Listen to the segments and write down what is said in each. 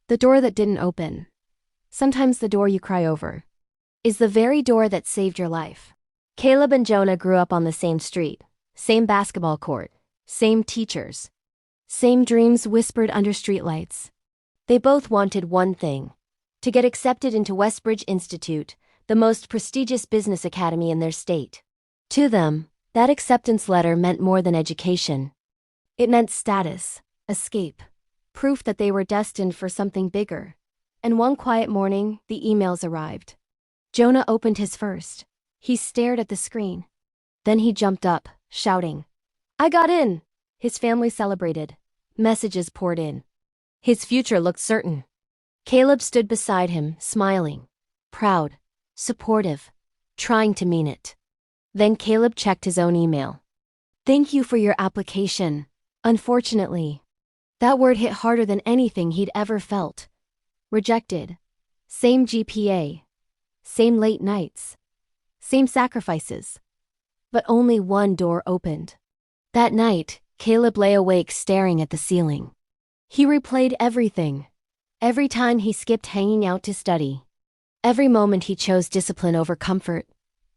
The door that didn't open, sometimes the door you cry over, is the very door that saved your life. Caleb and Jonah grew up on the same street, same basketball court, same teachers, same dreams whispered under streetlights. They both wanted one thing: to get accepted into Westbridge Institute, the most prestigious business academy in their state. To them, that acceptance letter meant more than education. It meant status, escape, proof that they were destined for something bigger. And one quiet morning, the emails arrived. Jonah opened his first. He stared at the screen. Then he jumped up, shouting, "I got in!" His family celebrated. Messages poured in. His future looked certain. Caleb stood beside him, smiling, proud, supportive, trying to mean it. Then Caleb checked his own email. "Thank you for your application." Unfortunately, that word hit harder than anything he'd ever felt. Rejected. Same GPA. Same late nights. Same sacrifices. But only one door opened. That night, Caleb lay awake staring at the ceiling. He replayed everything. Every time he skipped hanging out to study. Every moment he chose discipline over comfort.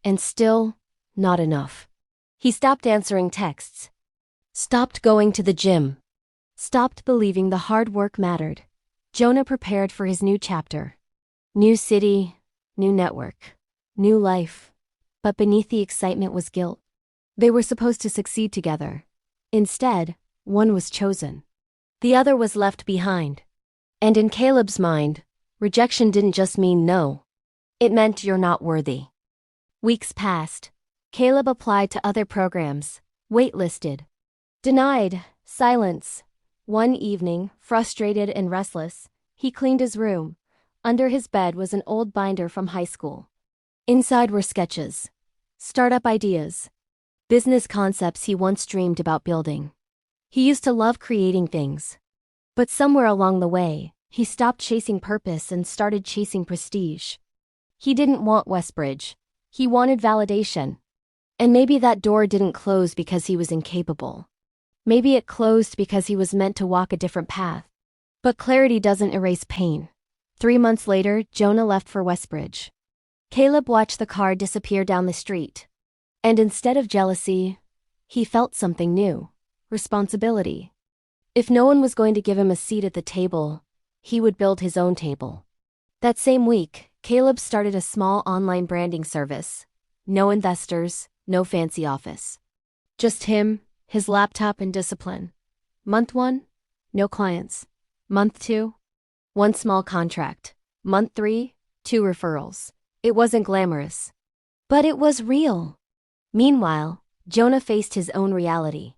And still, not enough. He stopped answering texts. Stopped going to the gym. Stopped believing the hard work mattered. Jonah prepared for his new chapter. New city, new network, new life. But beneath the excitement was guilt. They were supposed to succeed together. Instead, one was chosen. The other was left behind. And in Caleb's mind, rejection didn't just mean no. It meant you're not worthy. Weeks passed. Caleb applied to other programs, waitlisted. Denied, silence. One evening, frustrated and restless, he cleaned his room. Under his bed was an old binder from high school. Inside were sketches, startup ideas, business concepts he once dreamed about building. He used to love creating things. But somewhere along the way, he stopped chasing purpose and started chasing prestige. He didn't want Westbridge. He wanted validation. And maybe that door didn't close because he was incapable. Maybe it closed because he was meant to walk a different path. But clarity doesn't erase pain. 3 months later, Jonah left for Westbridge. Caleb watched the car disappear down the street. And instead of jealousy, he felt something new: responsibility. If no one was going to give him a seat at the table, he would build his own table. That same week, Caleb started a small online branding service. No investors, no fancy office. Just him, his laptop, and discipline. Month 1, no clients. Month 2, 1 small contract. Month 3, 2 referrals. It wasn't glamorous, but it was real. Meanwhile, Jonah faced his own reality.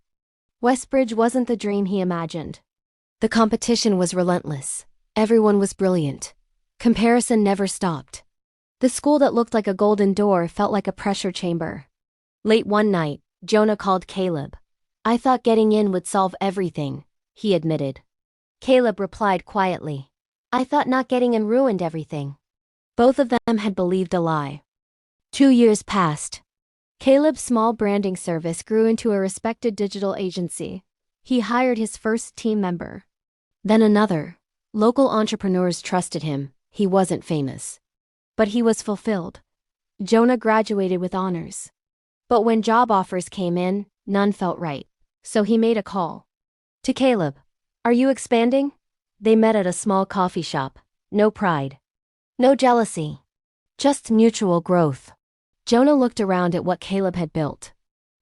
Westbridge wasn't the dream he imagined. The competition was relentless. Everyone was brilliant. Comparison never stopped. The school that looked like a golden door felt like a pressure chamber. Late one night, Jonah called Caleb. "I thought getting in would solve everything," he admitted. Caleb replied quietly, "I thought not getting in ruined everything." Both of them had believed a lie. 2 years passed. Caleb's small branding service grew into a respected digital agency. He hired his first team member. Then another. Local entrepreneurs trusted him. He wasn't famous, but he was fulfilled. Jonah graduated with honors. But when job offers came in, none felt right. So he made a call to Caleb. "Are you expanding?" They met at a small coffee shop. No pride. No jealousy. Just mutual growth. Jonah looked around at what Caleb had built.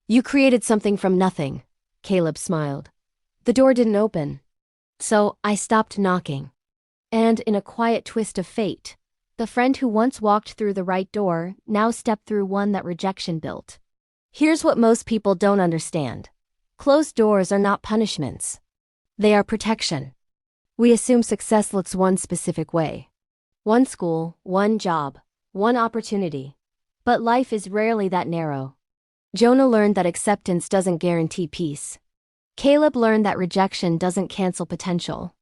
"You created something from nothing," Caleb smiled. "The door didn't open. So I stopped knocking." And in a quiet twist of fate, the friend who once walked through the right door now stepped through one that rejection built. Here's what most people don't understand. Closed doors are not punishments. They are protection. We assume success looks one specific way. One school, one job, one opportunity. But life is rarely that narrow. Jonah learned that acceptance doesn't guarantee peace. Caleb learned that rejection doesn't cancel potential.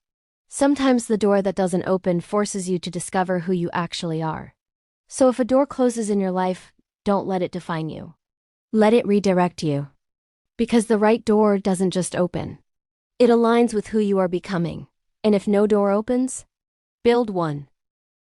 Sometimes the door that doesn't open forces you to discover who you actually are. So if a door closes in your life, don't let it define you. Let it redirect you. Because the right door doesn't just open. It aligns with who you are becoming. And if no door opens, Build 1.